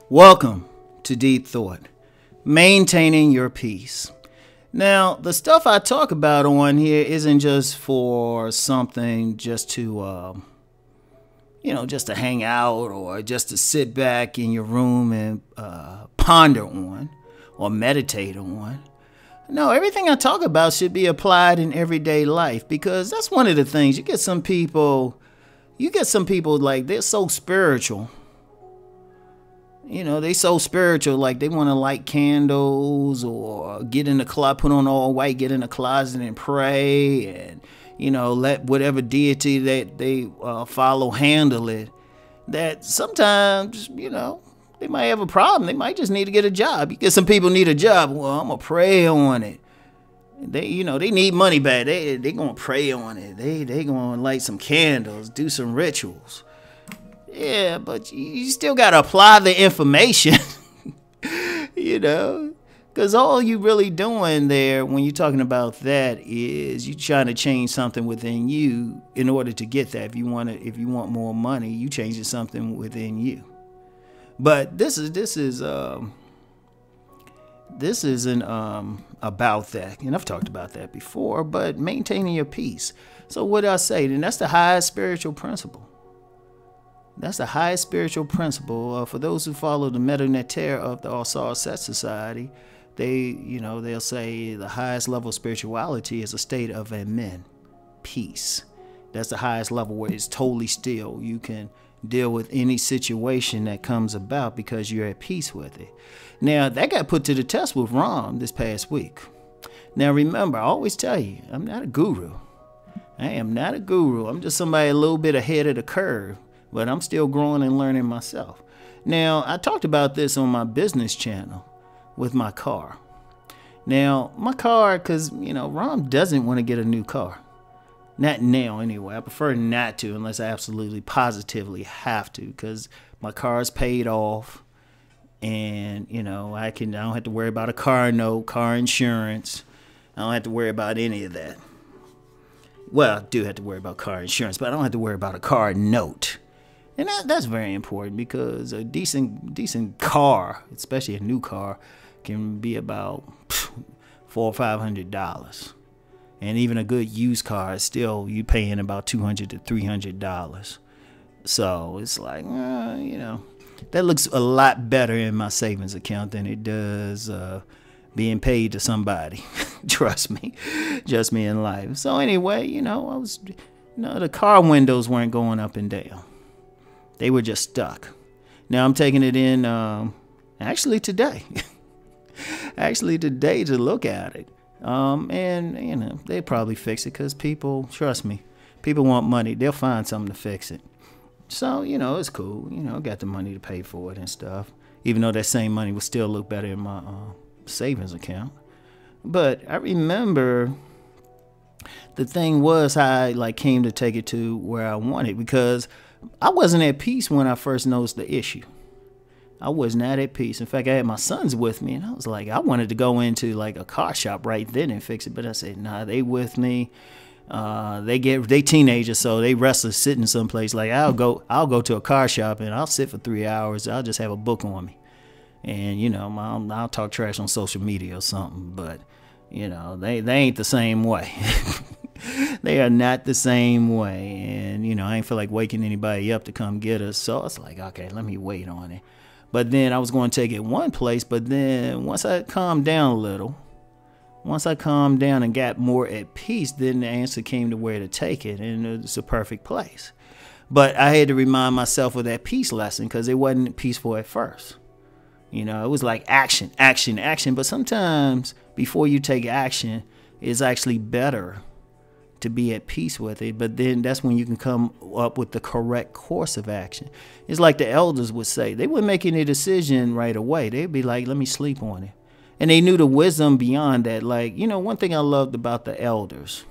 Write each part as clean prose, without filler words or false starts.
Welcome to Deep Thought, maintaining your peace. Now, the stuff I talk about on here isn't just for something just to, just to hang out or just to sit back in your room and ponder on or meditate on. No, everything I talk about should be applied in everyday life, because that's one of the things. You get some people like they're so spiritual. They so spiritual, like they want to light candles or get in the closet, put on all white, get in the closet and pray, and let whatever deity that they follow handle it. That sometimes they might have a problem. They might just need to get a job. You get some people need a job. Well, I'm gonna pray on it. They need money back. They gonna pray on it. They gonna light some candles, do some rituals. Yeah, but you still gotta apply the information, because all you really doing there when you're talking about that is you trying to change something within you in order to get that. If you want more money, you changing something within you. But this isn't about that, and I've talked about that before. But maintaining your peace. So what I say, then that's the highest spiritual principle. That's the highest spiritual principle. For those who follow the Manosphere of the All-Star Set Society, they'll say the highest level of spirituality is a state of amen, peace. That's the highest level where it's totally still. You can deal with any situation that comes about because you're at peace with it. Now, that got put to the test with Rom this past week. Now, remember, I always tell you, I'm not a guru. I am not a guru. I'm just somebody a little bit ahead of the curve. But I'm still growing and learning myself. Now, I talked about this on my business channel with my car. Now, my car, because, Rom doesn't want to get a new car. Not now, anyway. I prefer not to unless I absolutely positively have to, because my car is paid off. And, I don't have to worry about a car note, car insurance. I don't have to worry about any of that. Well, I do have to worry about car insurance, but I don't have to worry about a car note. And that's very important, because a decent car, especially a new car, can be about $400 or $500. And even a good used car is still you paying about $200 to $300. So it's like, that looks a lot better in my savings account than it does being paid to somebody. Trust me in life. So anyway, the car windows weren't going up and down. They were just stuck. Now I'm taking it in actually today. To look at it. And they probably fix it, because people, trust me, people want money. They'll find something to fix it. So, it's cool. I got the money to pay for it and stuff. Even though that same money would still look better in my savings account. But I remember the thing was how I came to take it to where I wanted, because I wasn't at peace when I first noticed the issue. I was not at peace. In fact, I had my sons with me, and I was like, I wanted to go into a car shop right then and fix it, but I said, nah, they with me. They teenagers, so they restless sitting someplace. I'll go to a car shop and I'll sit for 3 hours. I'll just have a book on me, and I'll talk trash on social media or something. But they ain't the same way. They are not the same way. And, I ain't feel like waking anybody up to come get us. So I was like, okay, let me wait on it. But then I was going to take it one place. But then once I calmed down a little, once I calmed down and got more at peace, then the answer came to where to take it. And it's a perfect place. But I had to remind myself of that peace lesson, because it wasn't peaceful at first. It was like action, action, action. But sometimes before you take action, it's actually better to be at peace with it. But then that's when you can come up with the correct course of action. It's like the elders would say. They weren't making a decision right away. They'd be like, let me sleep on it. And they knew the wisdom beyond that. One thing I loved about the elders,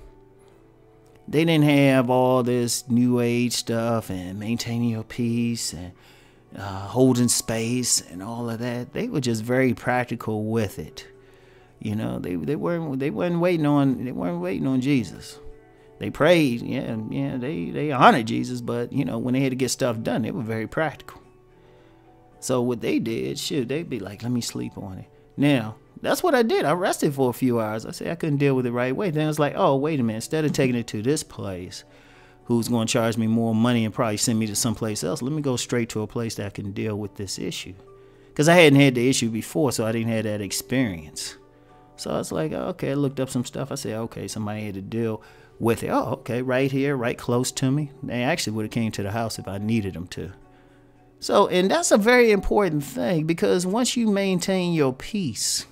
they didn't have all this new age stuff and maintaining your peace and holding space and all of that. They were just very practical with it. They weren't waiting on Jesus. They prayed, they honored Jesus, but when they had to get stuff done, they were very practical. So what they did, shoot, they'd be like, let me sleep on it. Now, that's what I did. I rested for a few hours. I said I couldn't deal with it right away. Then I was like, oh, wait a minute. Instead of taking it to this place, who's going to charge me more money and probably send me to someplace else, let me go straight to a place that can deal with this issue. Because I hadn't had the issue before, so I didn't have that experience. So I was like, okay, I looked up some stuff. I said, okay, somebody had to deal with it. Oh, okay, right here, right close to me. They actually would have came to the house if I needed them to. So, and that's a very important thing, because once you maintain your peace,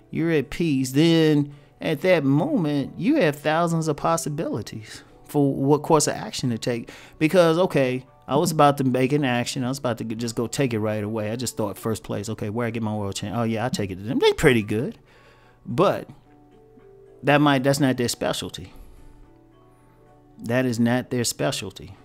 you're at peace, then at that moment, you have thousands of possibilities for what course of action to take. Because, okay, I was about to make an action. I was about to just go take it right away. I just thought first place, okay, where I get my oil change? Oh, yeah, I take it to them. They're pretty good. But that's not their specialty. That is not their specialty.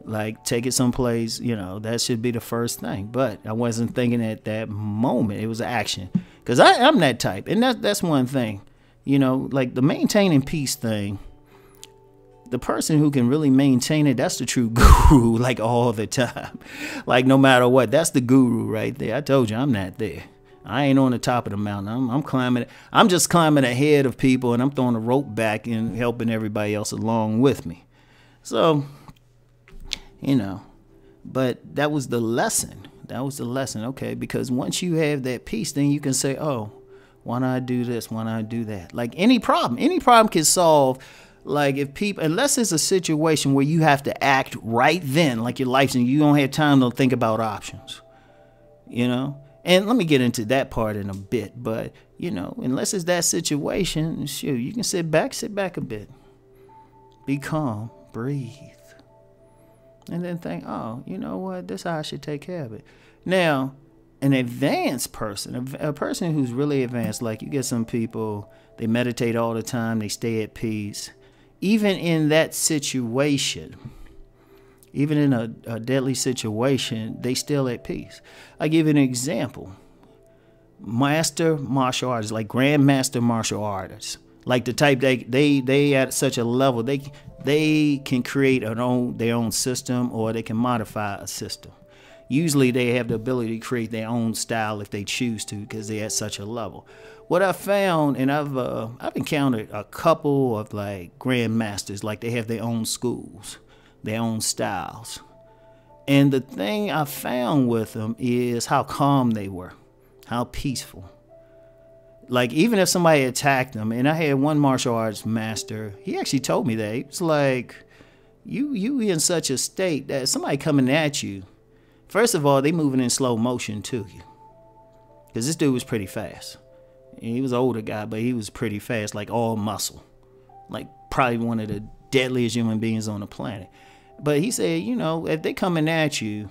Like, take it someplace, that should be the first thing. But I wasn't thinking at that moment. It was action. Because I'm that type. And that's one thing. Like the maintaining peace thing, the person who can really maintain it, that's the true guru, like all the time. Like no matter what, that's the guru right there. I told you, I'm not there. I ain't on the top of the mountain. I'm climbing. I'm just climbing ahead of people, and I'm throwing the rope back and helping everybody else along with me. So, but that was the lesson. Okay, because once you have that peace, then you can say, oh, why not I do this? Why not I do that? Like any problem can solve. Like if people, unless it's a situation where you have to act right then, like your life's and you don't have time to think about options, And let me get into that part in a bit, but unless it's that situation, shoot, you can sit back a bit, be calm, breathe, and then think, oh, you know what, this is how I should take care of it. Now, an advanced person, a person who's really advanced, like you get some people, they meditate all the time, they stay at peace. Even in that situation, even in a deadly situation, they still at peace. I give you an example. Master martial artists, like grandmaster martial artists, like the type they at such a level, they can create their own system, or they can modify a system. Usually they have the ability to create their own style if they choose to, because they're at such a level. What I found, and I've encountered a couple of like grandmasters, like they have their own schools, their own styles. And the thing I found with them is how calm they were, how peaceful. Like even if somebody attacked them, and I had one martial arts master, he actually told me that. He was like, you in such a state that somebody coming at you, first of all, they moving in slow motion to you. Because this dude was pretty fast. He was an older guy, but he was pretty fast, like all muscle. Like probably one of the deadliest human beings on the planet. But he said, if they coming at you,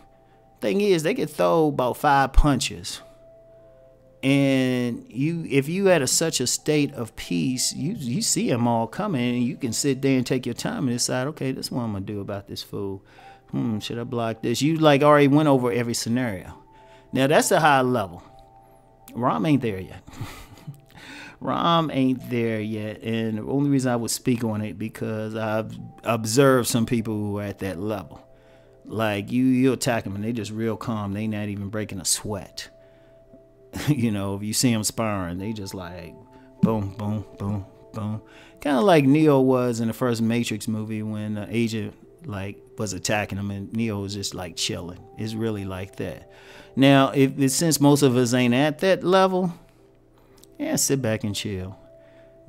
thing is, they could throw about 5 punches. And if you at such a state of peace, you see them all coming, and you can sit there and take your time and decide, okay, this is what I'm going to do about this fool. Should I block this? You like already went over every scenario. Now that's a high level. Rom ain't there yet. Rom ain't there yet. And the only reason I would speak on it because I've observed some people who are at that level. Like you attack them and they just real calm. They not even breaking a sweat. If you see them sparring, they just like boom, boom, boom, boom. Kind of like Neo was in the first Matrix movie when the agent was attacking him and Neo was just like chilling. It's really like that. Now, since most of us ain't at that level, yeah, sit back and chill.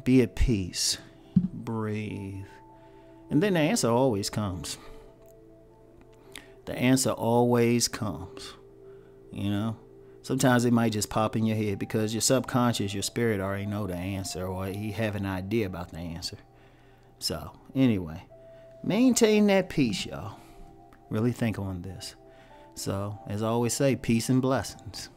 Be at peace. Breathe. And then the answer always comes. The answer always comes. Sometimes it might just pop in your head because your subconscious, your spirit already know the answer, or you have an idea about the answer. So, anyway, maintain that peace, y'all. Really think on this. So, as I always say, peace and blessings.